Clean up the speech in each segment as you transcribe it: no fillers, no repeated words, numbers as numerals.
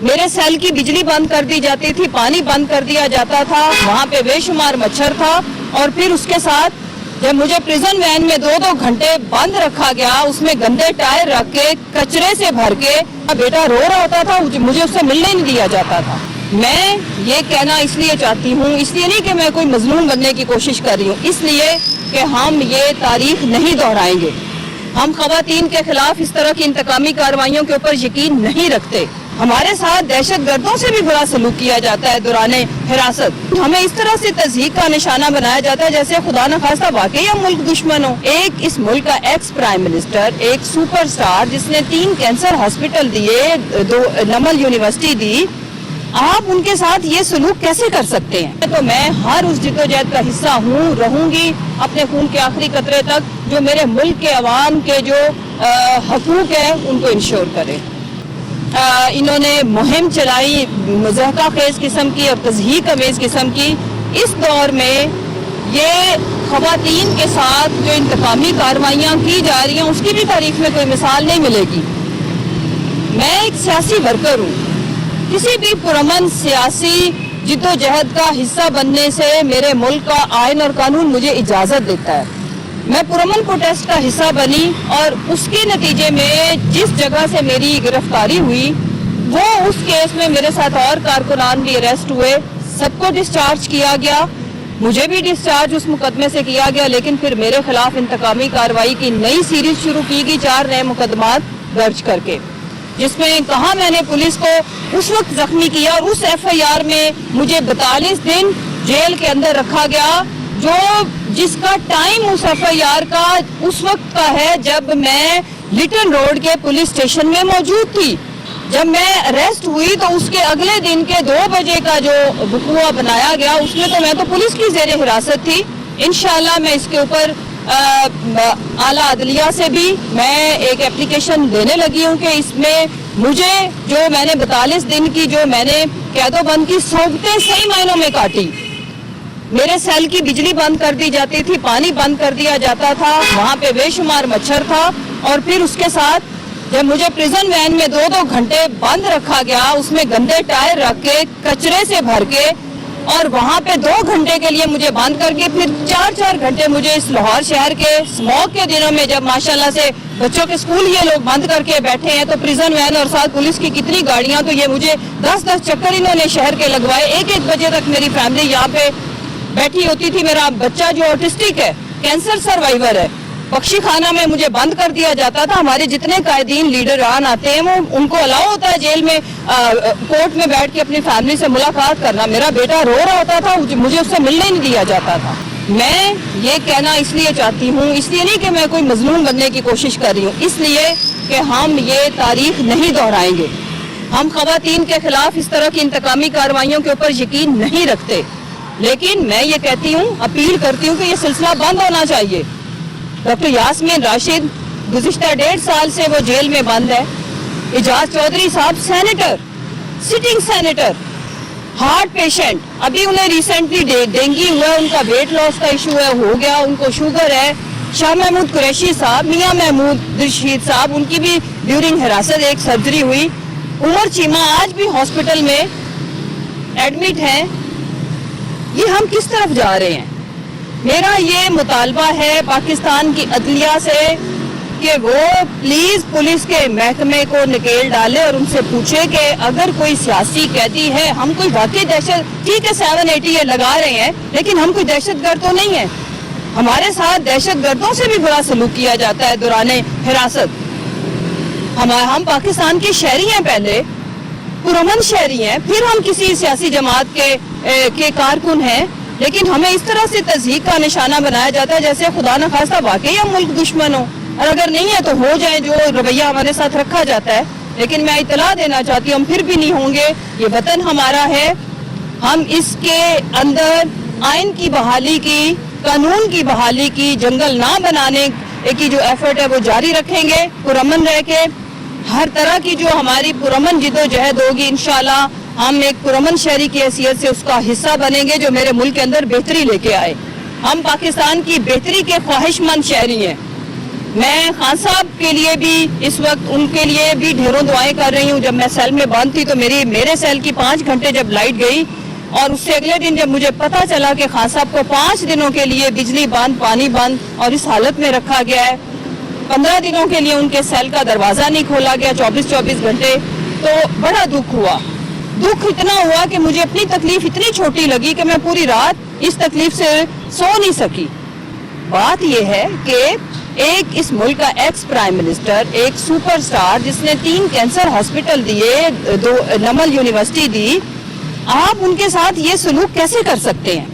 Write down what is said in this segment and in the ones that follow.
मेरे सेल की बिजली बंद कर दी जाती थी, पानी बंद कर दिया जाता था, वहाँ पे बेशुमार मच्छर था। और फिर उसके साथ जब मुझे प्रिजन वैन में 2-2 घंटे बंद रखा गया, उसमें गंदे टायर रख के कचरे से भर के बेटा रो रहा होता था, मुझे उससे मिलने नहीं दिया जाता था। मैं ये कहना इसलिए चाहती हूँ, इसलिए नहीं कि मैं कोई मजलूम बनने की कोशिश कर रही हूँ, इसलिए कि हम ये तारीख नहीं दोहराएंगे। हम खवातीन के खिलाफ इस तरह की इंतकामी कार्रवाइयों के ऊपर यकीन नहीं रखते। हमारे साथ दहशत गर्दों से भी बुरा सलूक किया जाता है दौरान हिरासत। हमें इस तरह से तज़हीक का निशाना बनाया जाता है जैसे खुदा न खास्ता वाकई हम मुल्क दुश्मन हो। एक इस मुल्क का एक्स प्राइम मिनिस्टर, एक सुपरस्टार जिसने 3 कैंसर हॉस्पिटल दिए, 2 नमल यूनिवर्सिटी दी, आप उनके साथ ये सलूक कैसे कर सकते हैं? तो मैं हर उस जिद्दोजहद का हिस्सा हूँ, रहूंगी अपने खून के आखिरी कतरे तक, जो मेरे मुल्क के अवाम के जो हकूक है उनको इंश्योर करे। इन्होंने मुहिम चलाई मज़हका खेज किस्म की और तज़हीक अमेज किस्म की। इस दौर में ये खवातीन के साथ जो इंतकामी कार्रवाइयाँ की जा रही हैं उसकी भी तारीख में कोई मिसाल नहीं मिलेगी। मैं एक सियासी वर्कर हूँ, किसी भी पुरअमन सियासी जिद्दोजहद का हिस्सा बनने से मेरे मुल्क का आइन और कानून मुझे इजाज़त देता है। मैं पुरअमन प्रोटेस्ट का हिस्सा बनी और उसके नतीजे में जिस जगह से मेरी गिरफ्तारी हुई वो उस केस में मेरे साथ और कारकुनान भी अरेस्ट हुए, सबको डिस्चार्ज किया गया, मुझे भी डिस्चार्ज उस मुकदमे से किया गया। लेकिन फिर मेरे खिलाफ इंतकामी कार्रवाई की नई सीरीज शुरू की गई 4 नए मुकदमात दर्ज करके, जिसमें कहा मैंने पुलिस को उस वक्त जख्मी किया और उस FIR में मुझे 42 दिन जेल के अंदर रखा गया, जो जिसका टाइम उस FIR का उस वक्त का है जब मैं लिटन रोड के पुलिस स्टेशन में मौजूद थी। जब मैं अरेस्ट हुई तो उसके अगले दिन के 2 बजे का जो वक़ुआ बनाया गया उसमें तो मैं तो पुलिस की ज़ेरे हिरासत थी। इंशाल्लाह मैं इसके ऊपर आला अदलिया से भी मैं एक एप्लीकेशन देने लगी हूँ कि इसमें मुझे जो मैंने 42 दिन की जो मैंने कैदोबंद की सोबतें सही मायनों में काटी। मेरे सेल की बिजली बंद कर दी जाती थी, पानी बंद कर दिया जाता था, वहाँ पे बेशुमार मच्छर था। और फिर उसके साथ जब मुझे प्रिजन वैन में 2-2 घंटे बंद रखा गया, उसमें गंदे टायर रख के कचरे से भर के, और वहाँ पे 2 घंटे के लिए मुझे बंद करके फिर 4-4 घंटे मुझे इस लाहौर शहर के स्मॉग के दिनों में जब माशाल्लाह से बच्चों के स्कूल ये लोग बंद करके बैठे हैं तो प्रिजन वैन और साथ पुलिस की कितनी गाड़ियाँ, तो ये मुझे 10-10 चक्कर इन्होंने शहर के लगवाए। 1-1 बजे तक मेरी फैमिली यहाँ पे बैठी होती थी। मेरा बच्चा जो ऑटिस्टिक है, कैंसर सर्वाइवर है, बख्शी खाना में मुझे बंद कर दिया जाता था। हमारे जितने कायदीन लीडरान आते हैं वो उनको अलाउ होता है जेल में कोर्ट में बैठ के अपनी फैमिली से मुलाकात करना। मेरा बेटा रो रहा होता था, मुझे उससे मिलने नहीं दिया जाता था। मैं ये कहना इसलिए चाहती हूँ, इसलिए नहीं कि मैं कोई मजलूम बनने की कोशिश कर रही हूँ, इसलिए कि हम ये तारीख नहीं दोहराएंगे। हम खवातीन के खिलाफ इस तरह की इंतकामी कार्रवाइयों के ऊपर यकीन नहीं रखते। लेकिन मैं ये कहती हूँ, अपील करती हूँ कि ये सिलसिला बंद होना चाहिए। डॉक्टर यास्मीन राशिद गुज़िश्ता 1.5 साल से वो जेल में बंद है। इजाज चौधरी साहब senator, sitting senator, heart patient, अभी उन्हें रिसेंटली डेंगू हुआ, उनका वेट लॉस का इशू है, हो गया, उनको शुगर है। शाह महमूद कुरैशी साहब, मियाँ महमूद रशीद साहब, उनकी भी ड्यूरिंग हिरासत एक सर्जरी हुई। उमर चीमा आज भी हॉस्पिटल में एडमिट हैं। ये हम किस तरफ जा रहे हैं? मेरा ये मुतालबा है पाकिस्तान की अदलिया से कि वो प्लीज पुलिस के महकमे को नकेल डाले और उनसे पूछे कि अगर कोई सियासी कैदी है, हम कोई वाकई दहशत, ठीक है 780 ये लगा रहे हैं, लेकिन हम कोई दहशतगर्द तो नहीं है। हमारे साथ दहशत गर्दों से भी बुरा सलूक किया जाता है दौरान हिरासत। हम पाकिस्तान के शहरी हैं, पहले पुरअमन शहरी हैं, फिर हम किसी सियासी जमात के कारकुन हैं, लेकिन हमें इस तरह से तज़हीक का निशाना बनाया जाता है जैसे खुदा न खास्ता वाकई हम मुल्क दुश्मन हो, और अगर नहीं है तो हो जाए, जो रवैया हमारे साथ रखा जाता है। लेकिन मैं इतला देना चाहती हूँ, हम फिर भी नहीं होंगे। ये वतन हमारा है, हम इसके अंदर आइन की बहाली की, कानून की बहाली की, जंगल ना बनाने की जो एफर्ट है वो जारी रखेंगे। पुरअमन रह के हर तरह की जो हमारी पुरअमन जिद्दोजहद होगी, इंशाल्लाह हम एक पुरअमन शहरी की हैसियत से उसका हिस्सा बनेंगे जो मेरे मुल्क के अंदर बेहतरी लेके आए। हम पाकिस्तान की बेहतरी के ख्वाहिशमंद शहरी हैं। میں خان صاحب کے لیے بھی اس وقت ان کے لیے بھی ڈھیروں دعائیں کر رہی ہوں. جب میں سیل میں بند تھی تو میرے سیل کی 5 گھنٹے جب لائٹ گئی اور اس سے اگلے دن جب مجھے پتا چلا کہ خان صاحب کو 5 دنوں کے لیے بجلی بند پانی بند اور اس حالت میں رکھا گیا ہے, 15 دنوں کے لیے ان کے سیل کا دروازہ نہیں کھولا گیا 24 گھنٹے, تو بڑا دکھ ہوا. دکھ اتنا ہوا کہ مجھے اپنی تکلیف اتنی چھوٹی لگی کہ میں پوری رات اس تکلیف سے سو نہیں سکی. بات یہ ہے کہ ایک اس ملک کا ایکس پرائم منسٹر, ایک سپر سٹار جس نے 3 کینسر ہاسپٹل دیے, 2 نمل یونیورسٹی دی, آپ ان کے ساتھ یہ سلوک کیسے کر سکتے ہیں؟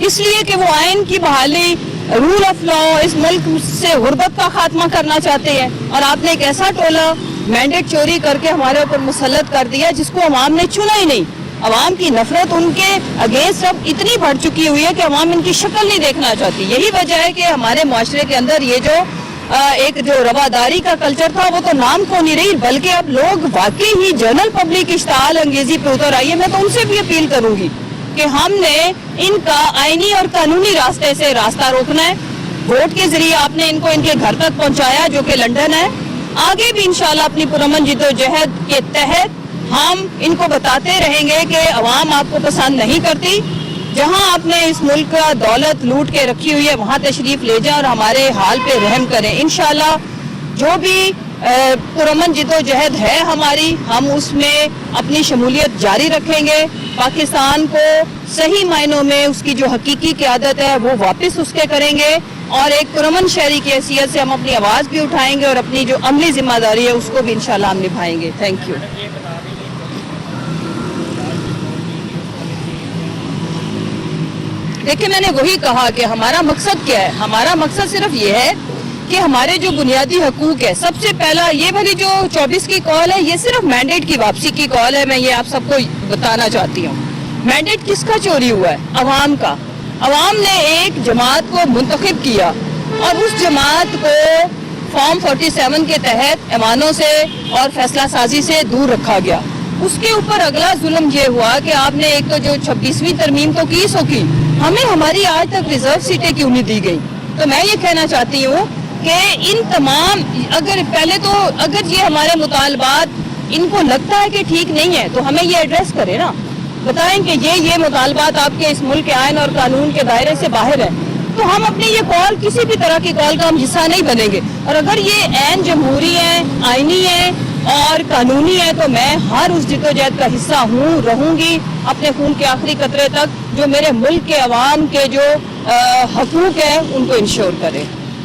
اس لیے کہ وہ آئین کی بحالی, رول آف لا, اس ملک سے غربت کا خاتمہ کرنا چاہتے ہیں, اور آپ نے ایک ایسا ٹولہ مینڈیٹ چوری کر کے ہمارے اوپر مسلط کر دیا جس کو عوام نے چنا ہی نہیں. عوام کی نفرت ان کے اگینسٹ اب اتنی بڑھ چکی ہوئی ہے کہ عوام ان کی شکل نہیں دیکھنا چاہتی. یہی وجہ ہے کہ ہمارے معاشرے کے اندر یہ جو ایک جو رواداری کا کلچر تھا وہ تو نام کو نہیں رہی, بلکہ اب لوگ واقعی ہی جنرل پبلک اشتعال انگیزی پہ اتر آئی ہے. میں تو ان سے بھی اپیل کروں گی کہ ہم نے ان کا آئینی اور قانونی راستے سے راستہ روکنا ہے. ووٹ کے ذریعے آپ نے ان کو ان کے گھر تک پہنچایا جو کہ لندن ہے. آگے بھی انشاءاللہ اپنی پرامن جدوجہد کے تحت ہم ان کو بتاتے رہیں گے کہ عوام آپ کو پسند نہیں کرتی. جہاں آپ نے اس ملک کا دولت لوٹ کے رکھی ہوئی ہے وہاں تشریف لے جائیں اور ہمارے حال پہ رحم کریں. انشاءاللہ جو بھی پرامن جدوجہد ہے ہماری, ہم اس میں اپنی شمولیت جاری رکھیں گے. پاکستان کو صحیح معنوں میں اس کی جو حقیقی قیادت ہے وہ واپس اس کے کریں گے, اور ایک پرامن شہری کی حیثیت سے ہم اپنی آواز بھی اٹھائیں گے اور اپنی جو عملی ذمہ داری ہے اس کو بھی انشاءاللہ ہم نبھائیں گے. Thank you. دیکھیں میں نے وہی کہا کہ ہمارا مقصد کیا ہے. ہمارا مقصد صرف یہ ہے کہ ہمارے جو بنیادی حقوق ہے, سب سے پہلا یہ والی جو 24 کی کال ہے یہ صرف مینڈیٹ کی واپسی کی کال ہے. میں یہ آپ سب کو بتانا چاہتی ہوں. مینڈیٹ کس کا چوری ہوا ہے؟ عوام کا. عوام نے ایک جماعت کو منتخب کیا اور اس جماعت کو فارم 47 کے تحت ایوانوں سے اور فیصلہ سازی سے دور رکھا گیا. اس کے اوپر اگلا ظلم یہ ہوا کہ آپ نے ایک تو جو 26ویں ترمیم تو کی سو کی, ہمیں ہماری آج تک ریزرو سیٹیں کیوں نہیں دی گئی؟ تو میں یہ کہنا چاہتی ہوں کہ ان تمام اگر یہ ہمارے مطالبات ان کو لگتا ہے کہ ٹھیک نہیں ہے تو ہمیں یہ ایڈریس کرے نا, بتائیں کہ یہ مطالبات آپ کے اس ملک کے آئین اور قانون کے دائرے سے باہر ہیں, تو ہم اپنی یہ کال کسی بھی طرح کی کال کا ہم حصہ نہیں بنیں گے. اور اگر یہ عین جمہوری ہے, آئینی ہے اور قانونی ہے تو میں ہر اس جدوجہد کا حصہ ہوں, رہوں گی اپنے خون کے آخری قطرے تک, جو میرے ملک کے عوام کے جو حقوق ہیں ان کو انشور کرے.